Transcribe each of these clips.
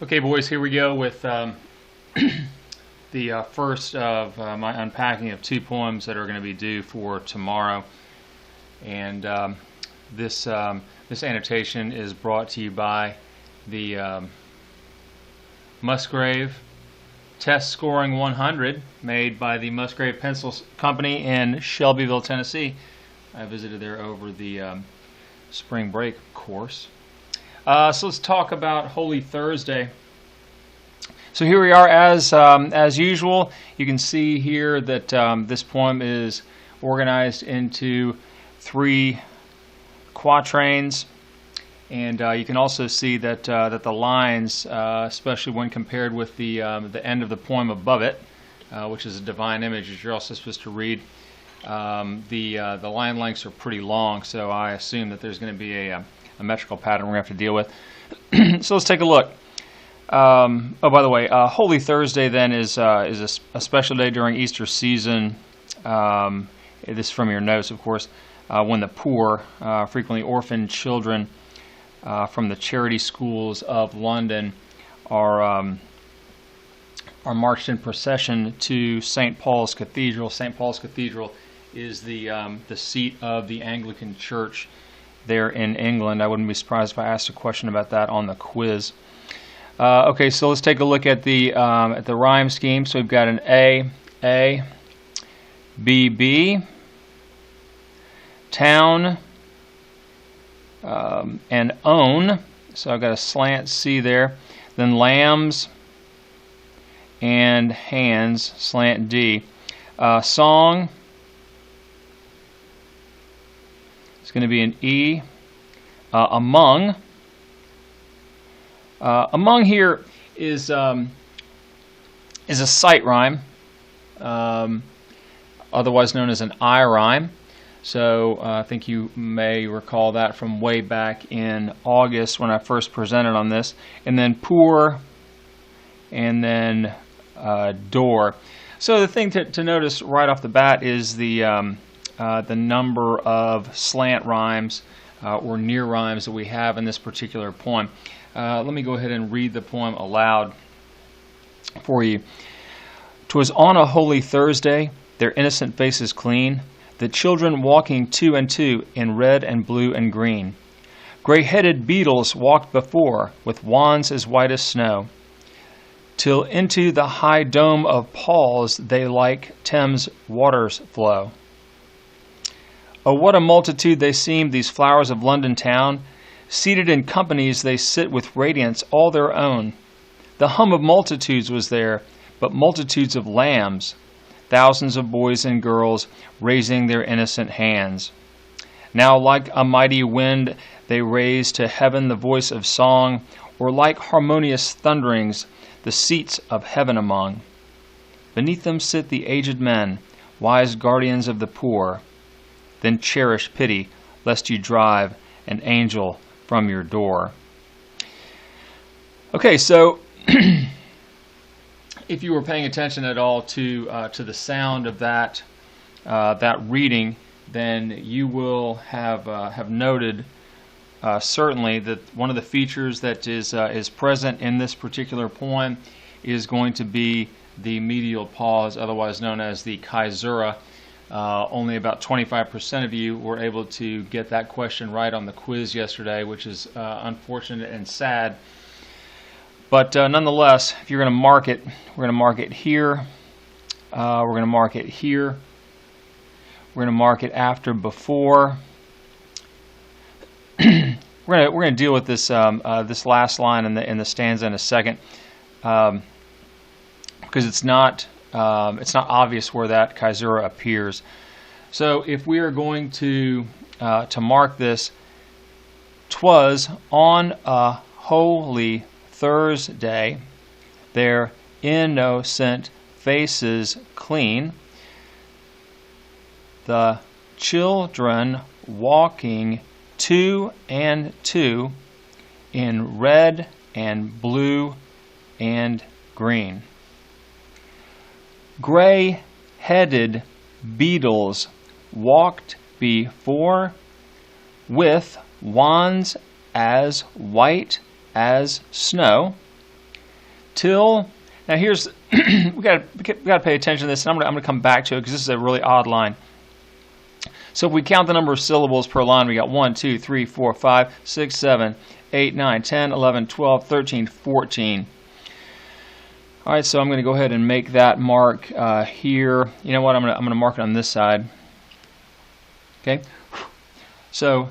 Okay, boys, here we go with the first of my unpacking of two poems that are going to be due for tomorrow. And this annotation is brought to you by the Musgrave Test Scoring 100, made by the Musgrave Pencil Company in Shelbyville, Tennessee. I visited there over the spring break course. So let's talk about Holy Thursday. So here we are, as usual. You can see here that this poem is organized into 3 quatrains, and you can also see that the lines, especially when compared with the end of the poem above it, which is a divine image, as you're also supposed to read. The line lengths are pretty long, so I assume that there's going to be a metrical pattern we're going to have to deal with. So let's take a look. Oh, by the way, Holy Thursday then is a special day during Easter season. This is from your notes, of course, when the poor, frequently orphaned children from the charity schools of London are marched in procession to St. Paul's Cathedral. St. Paul's Cathedral is the seat of the Anglican Church there in England. I wouldn't be surprised if I asked a question about that on the quiz. Okay, so let's take a look at the rhyme scheme. So we've got an A, B, town, and own. So I've got a slant C there. Then lambs and hands, slant D. Song, it's going to be an E. Among. Among here is a sight rhyme, otherwise known as an I rhyme. So I think you may recall that from way back in August when I first presented on this. And then poor, and then door. So the thing to notice right off the bat is the number of slant rhymes or near rhymes that we have in this particular poem. Let me go ahead and read the poem aloud for you. "'Twas on a holy Thursday, their innocent faces clean, the children walking 2 and 2 in red and blue and green. Gray-headed beetles walked before, with wands as white as snow, till into the high dome of Paul's they like Thames waters flow. Oh, what a multitude they seem, these flowers of London town. Seated in companies they sit with radiance all their own. The hum of multitudes was there, but multitudes of lambs, thousands of boys and girls raising their innocent hands. Now like a mighty wind they raise to heaven the voice of song, or like harmonious thunderings the seats of heaven among. Beneath them sit the aged men, wise guardians of the poor. Then cherish pity, lest you drive an angel from your door." Okay, so if you were paying attention at all to the sound of that reading, then you will have noted certainly that one of the features that is present in this particular poem is going to be the medial pause, otherwise known as the caesura. Only about 25% of you were able to get that question right on the quiz yesterday, which is unfortunate and sad. But nonetheless, if you're going to mark it, we're going to mark it here. We're going to mark it here. We're going to mark it after before. We're going to deal with this this last line in the stanza in a second, because it's not obvious where that caesura appears. So if we are going to mark this, "'Twas on a holy Thursday, their innocent faces clean, the children walking 2 and 2 in red and blue and green. Gray-headed beetles walked before, with wands as white as snow, Till. Now here's we got to pay attention to this, and I'm going to come back to it because this is a really odd line. So if we count the number of syllables per line, we got 1, 2, 3, 4, 5, 6, 7, 8, 9, 10, 11, 12, 13, 14. All right, so I'm going to go ahead and make that mark here. You know what? I'm going to mark it on this side. Okay. So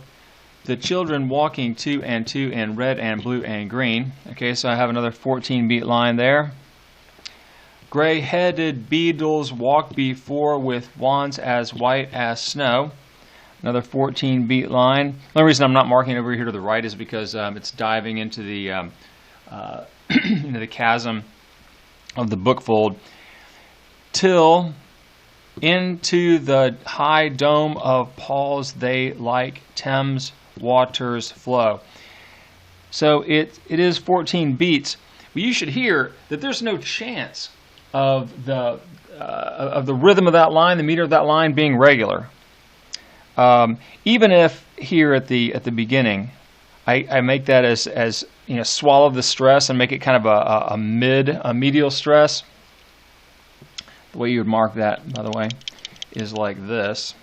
the children walking 2 and 2 in red and blue and green. Okay, so I have another 14-beat line there. Gray-headed beetles walk before with wands as white as snow. Another 14-beat line. The only reason I'm not marking over here to the right is because it's diving into the into the chasm of the book fold. Till into the high dome of Paul's they like Thames waters flow. So it is 14 beats, but you should hear that there's no chance of the rhythm of that line, the meter of that line being regular. Even if here at the beginning, I make that as you know, swallow the stress and make it kind of a medial stress. The way you would mark that, by the way, is like this.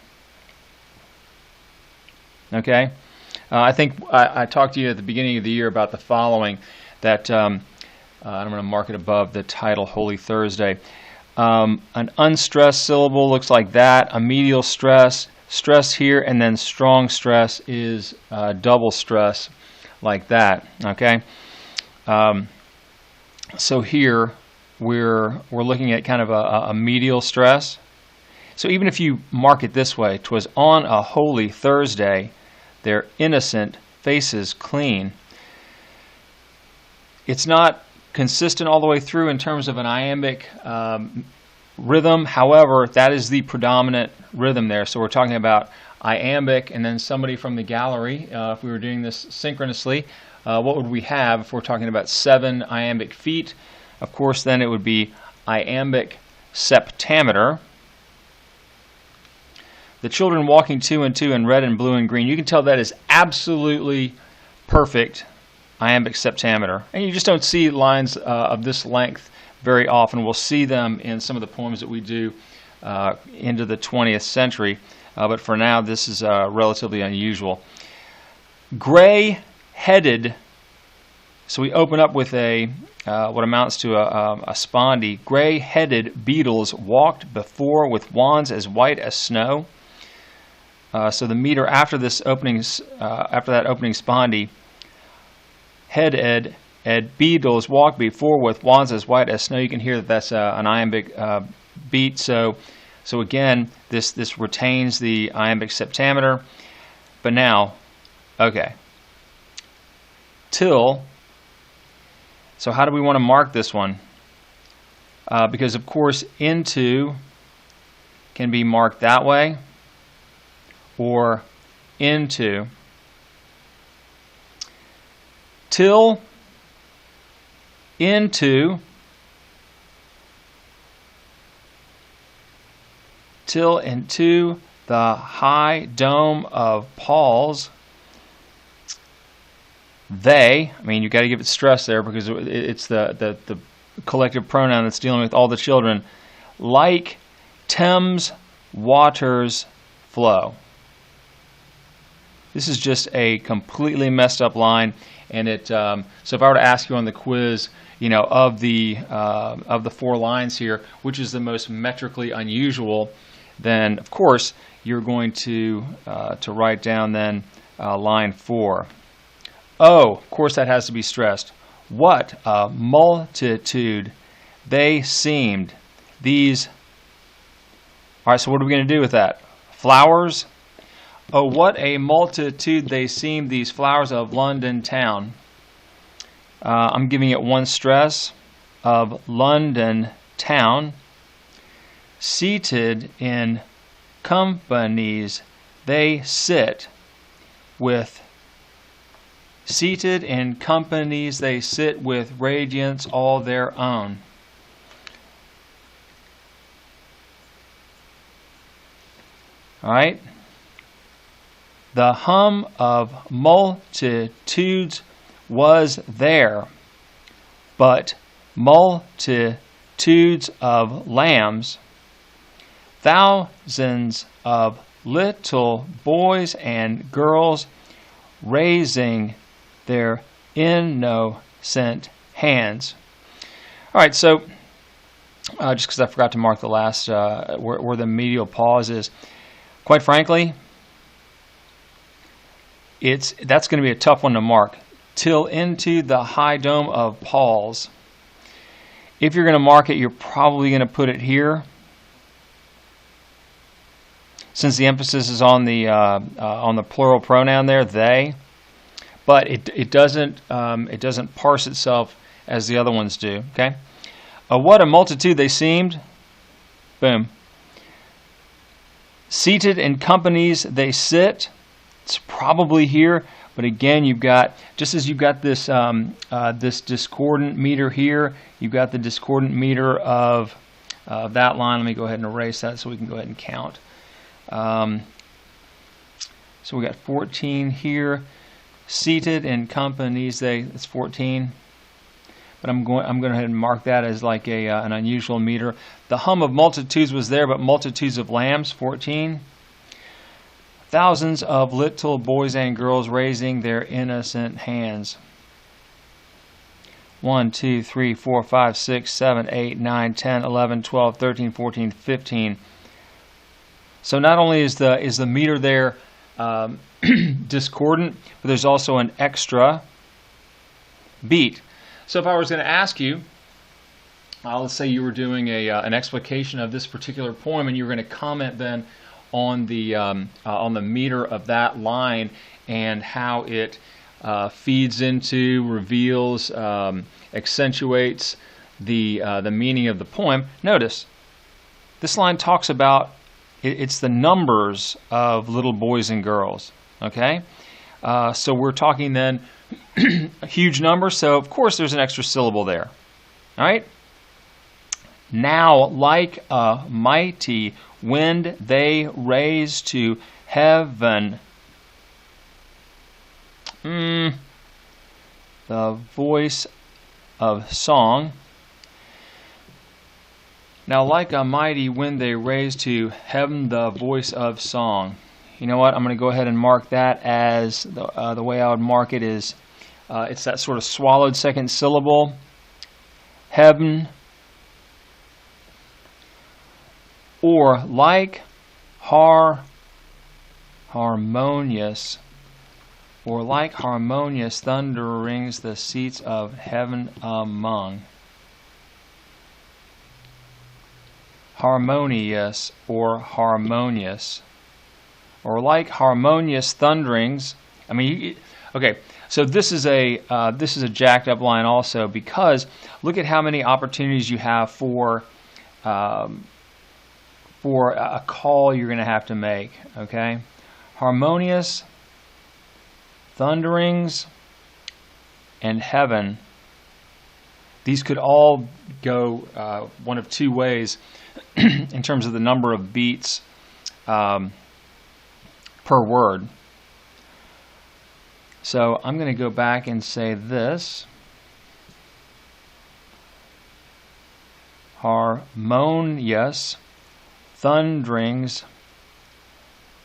Okay, I think I talked to you at the beginning of the year about the following. That I'm going to mark it above the title, Holy Thursday. An unstressed syllable looks like that. A medial stress, stress here, and then strong stress is double stress, like that. Okay. So here we're looking at kind of a medial stress. So even if you mark it this way, 'twas on a holy Thursday, their innocent faces clean. It's not consistent all the way through in terms of an iambic rhythm. However, that is the predominant rhythm there. So we're talking about iambic, and then somebody from the gallery, if we were doing this synchronously, what would we have if we're talking about 7 iambic feet? Of course, then it would be iambic septameter. The children walking 2 and 2 in red and blue and green. You can tell that is absolutely perfect iambic septameter. And you just don't see lines of this length very often. We'll see them in some of the poems that we do into the 20th century. But for now, this is relatively unusual. Gray-headed. So we open up with a what amounts to a spondee. Gray-headed beetles walked before with wands as white as snow. So the meter after this opening, after that opening spondee, headed beetles walked before with wands as white as snow. You can hear that that's an iambic beat. So again, this retains the iambic septameter. But now, okay, till. So how do we want to mark this one? Because of course into can be marked that way, or into. Till, into, till into the high dome of Paul's. They, I mean, you got to give it stress there because it's the collective pronoun that's dealing with all the children. Like Thames waters flow. This is just a completely messed up line, and it. So if I were to ask you on the quiz, you know, of the 4 lines here, which is the most metrically unusual, then of course you're going to write down then line 4. Oh, of course that has to be stressed. What a multitude they seemed. These. All right, so what are we going to do with that? Flowers. Oh, what a multitude they seemed, these flowers of London town. I'm giving it 1 stress of London town. Seated in companies they sit with. Seated in companies they sit with radiance all their own. All right. The hum of multitudes was there, but multitudes of lambs, thousands of little boys and girls raising their innocent hands. All right, so just because I forgot to mark the last, where the medial pause is, quite frankly, that's going to be a tough one to mark. Till into the high dome of Paul's. If you're going to mark it, you're probably going to put it here, since the emphasis is on the plural pronoun there, they. But it doesn't parse itself as the other ones do. Okay. What a multitude they seemed. Boom. Seated in companies they sit. It's probably here, but again, you've got, just as you've got this this discordant meter here, you've got the discordant meter of that line. Let me go ahead and erase that so we can go ahead and count. So we got 14 here. Seated in companies, it's 14. But I'm going to go ahead and mark that as like an unusual meter. The hum of multitudes was there, but multitudes of lambs, 14. Thousands of little boys and girls raising their innocent hands. 1, 2, 3, 4, 5, 6, 7, 8, 9, 10, 11, 12, 13, 14, 15. So not only is the meter there discordant, but there's also an extra beat. So if I was going to ask you, let's say you were doing an explication of this particular poem, and you were going to comment then on the meter of that line and how it feeds into, reveals, accentuates the meaning of the poem. Notice this line talks about it's the numbers of little boys and girls. Okay, so we're talking then a huge number. So of course there's an extra syllable there. All right. Now, like a mighty wind, they raise to heaven the voice of song. Now, like a mighty wind, they raise to heaven the voice of song. You know what? I'm going to go ahead and mark that as the way I would mark it is it's that sort of swallowed second syllable. Heaven. Or like harmonious, or like harmonious thunder rings the seats of heaven among. Harmonious or harmonious, or like harmonious thunderings. I mean, okay. So this is a jacked up line also, because look at how many opportunities you have for a call you're going to have to make. Okay, harmonious thunderings and heaven. These could all go one of two ways in terms of the number of beats per word. So I'm going to go back and say this. Harmonious thunderings,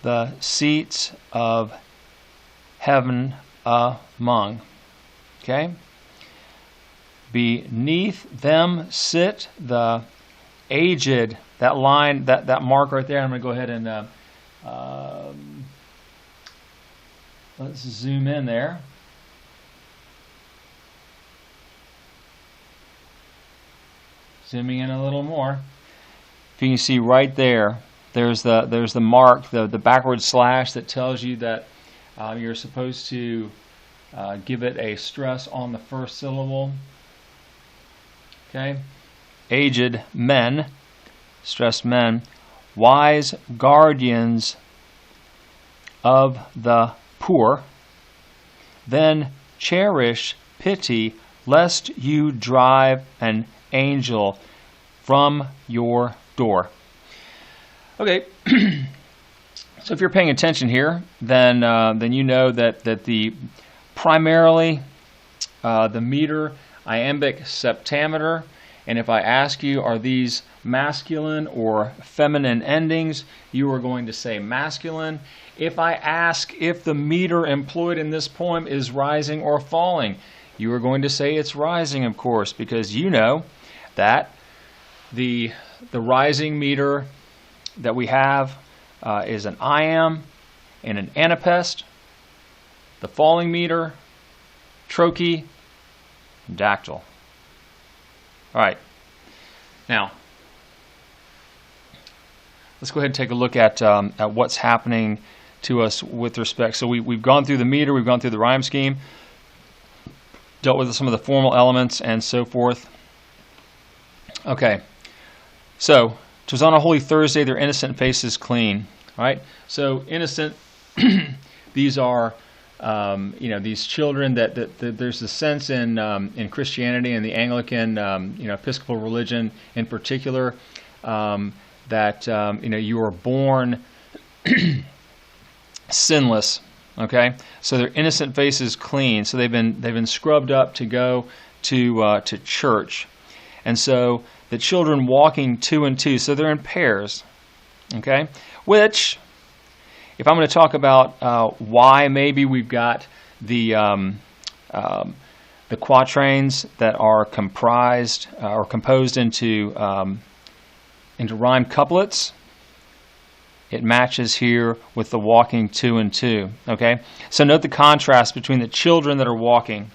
the seats of heaven among. Okay? Beneath them sit the aged. That line, that mark right there, I'm going to go ahead and let's zoom in there. Zooming in a little more. If you can see right there, there's the mark, the backward slash that tells you that you're supposed to give it a stress on the first syllable. Okay, aged men, stress men, wise guardians of the poor, then cherish pity lest you drive an angel from your door. Okay, so if you're paying attention here, then you know that the primarily the meter iambic septameter. And if I ask you, are these masculine or feminine endings, you are going to say masculine. If I ask if the meter employed in this poem is rising or falling, you are going to say it's rising, of course, because you know that the rising meter that we have is an iamb and an anapest. The falling meter, trochee, and dactyl. All right. Now, let's go ahead and take a look at what's happening to us with respect. So we've gone through the meter, we've gone through the rhyme scheme, dealt with some of the formal elements and so forth. Okay. So, 'twas on a holy Thursday, their innocent faces clean. All right. So innocent. These are these children that there's a sense in Christianity and the Anglican Episcopal religion in particular that you are born sinless. Okay, so their innocent faces clean. So they've been scrubbed up to go to church, and so the children walking two and two. So they're in pairs. Okay, which, if I'm going to talk about why maybe we've got the quatrains that are comprised or composed into rhyme couplets, it matches here with the walking two and two. Okay, so note the contrast between the children that are walking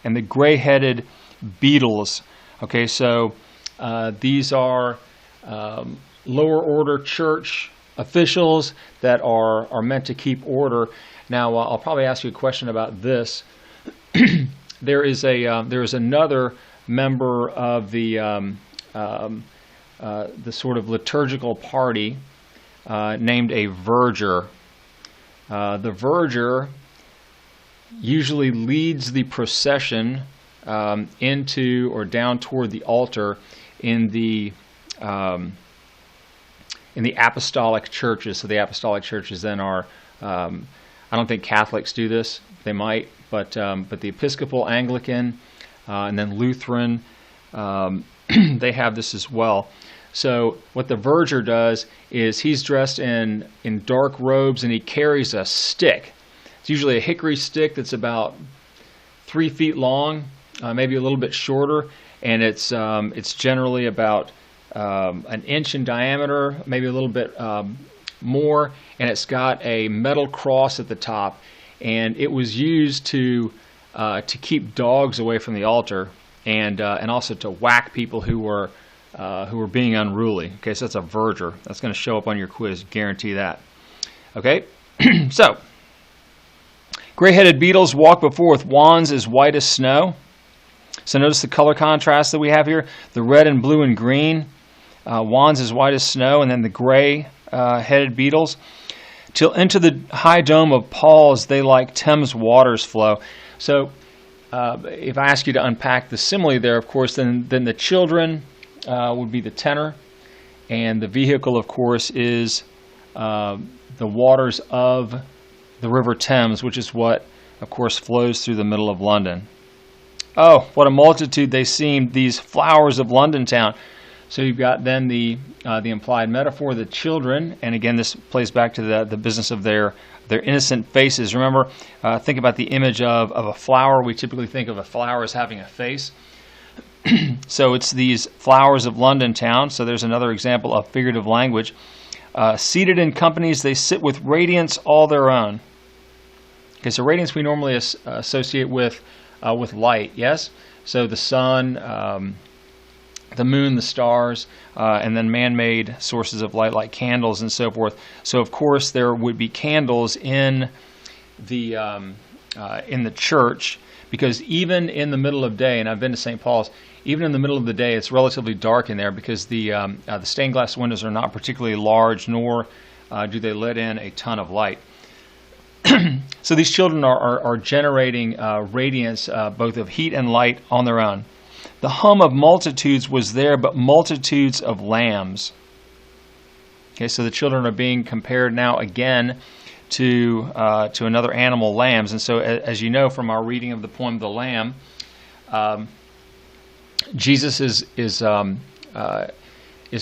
and the gray-headed beetles. Okay, so these are lower order church officials that are meant to keep order. Now, I'll probably ask you a question about this. There is another member of the sort of liturgical party named a verger. The verger usually leads the procession into or down toward the altar in the apostolic churches. So the apostolic churches then are, I don't think Catholics do this. They might, but the Episcopal, Anglican, and then Lutheran, they have this as well. So what the verger does is he's dressed in dark robes and he carries a stick. It's usually a hickory stick that's about 3 feet long, maybe a little bit shorter, and it's generally about an inch in diameter, maybe a little bit more, and it's got a metal cross at the top. And it was used to keep dogs away from the altar, and also to whack people who were being unruly. Okay, so that's a verger. That's going to show up on your quiz, guarantee that. Okay, so gray-headed beetles walk before with wands as white as snow. So notice the color contrast that we have here: the red and blue and green. Wands as white as snow, and then the gray-headed beetles. Till into the high dome of Paul's they like Thames waters flow. So if I ask you to unpack the simile there, of course, then the children would be the tenor, and the vehicle, of course, is the waters of the River Thames, which is what, of course, flows through the middle of London. Oh, what a multitude they seemed, these flowers of London town. So you've got then the implied metaphor, the children, and again this plays back to the business of their innocent faces. Remember, think about the image of a flower. We typically think of a flower as having a face. So it's these flowers of London town. So there's another example of figurative language. Seated in companies, they sit with radiance all their own. Okay, so radiance we normally associate with light, yes? So the sun, the moon, the stars, and then man-made sources of light like candles and so forth. So of course there would be candles in the church, because even in the middle of day, and I've been to St. Paul's, even in the middle of the day it's relatively dark in there because the stained glass windows are not particularly large, nor do they let in a ton of light. So these children are generating radiance, both of heat and light, on their own. The hum of multitudes was there, but multitudes of lambs. Okay, so the children are being compared now again to another animal, lambs. And so, as you know from our reading of the poem "The Lamb," Jesus is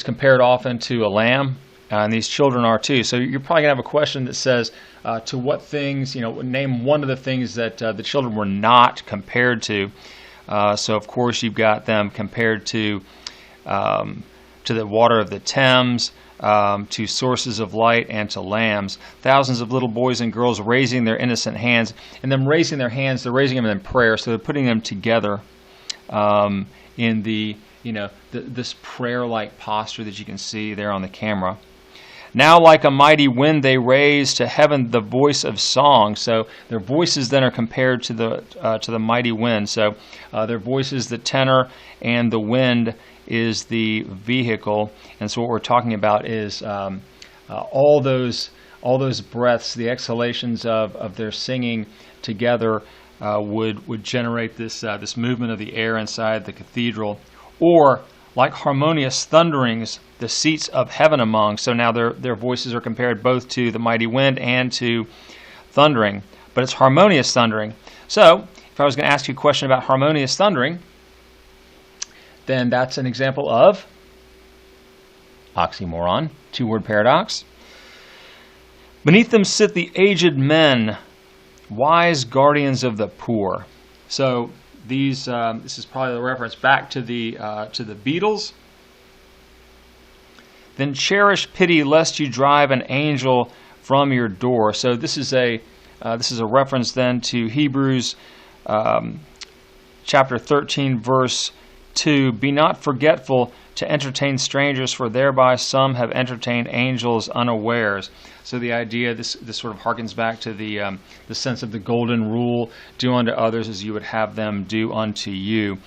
compared often to a lamb, and these children are too. So you're probably going to have a question that says, to what things, name one of the things that the children were not compared to. So of course you've got them compared to the water of the Thames, to sources of light, and to lambs. Thousands of little boys and girls raising their innocent hands, and them raising their hands, they're raising them in prayer, so they're putting them together in this prayer-like posture that you can see there on the camera. Now like a mighty wind they raise to heaven the voice of song. So their voices then are compared to the mighty wind. So their voices, the tenor, and the wind is the vehicle. And so what we're talking about is all those breaths, the exhalations of their singing together would generate this movement of the air inside the cathedral. Or like harmonious thunderings, the seats of heaven among. So now their voices are compared both to the mighty wind and to thundering. But it's harmonious thundering. So if I was going to ask you a question about harmonious thundering, then that's an example of oxymoron, two-word paradox. Beneath them sit the aged men, wise guardians of the poor. So this is probably a reference back to the Beatles. Then cherish pity lest you drive an angel from your door. So this is a reference then to Hebrews chapter 13 verse 2. Be not forgetful to entertain strangers, for thereby some have entertained angels unawares. So the idea, this sort of harkens back to the sense of the golden rule: do unto others as you would have them do unto you.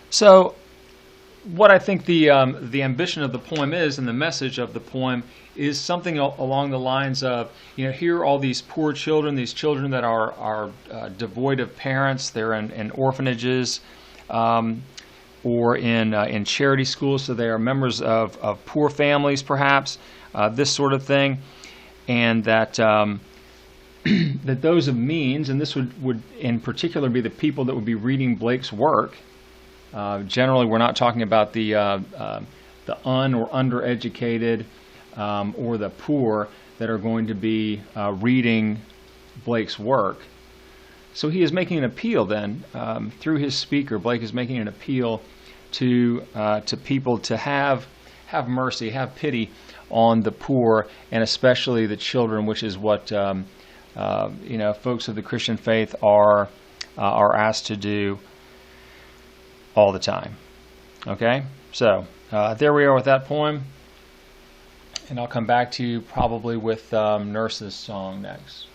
So what I think the ambition of the poem is, and the message of the poem, is something along the lines of, here are all these poor children, these children that are devoid of parents. They're in orphanages or in charity schools, so they are members of poor families, perhaps, this sort of thing, and that that those of means, and this would in particular be the people that would be reading Blake's work. Generally, we're not talking about the un- or undereducated or the poor that are going to be reading Blake's work. So he is making an appeal then, through his speaker. Blake is making an appeal to people to have mercy, have pity on the poor, and especially the children, which is what folks of the Christian faith are asked to do all the time. Okay, so there we are with that poem, and I'll come back to you probably with Nurse's song next.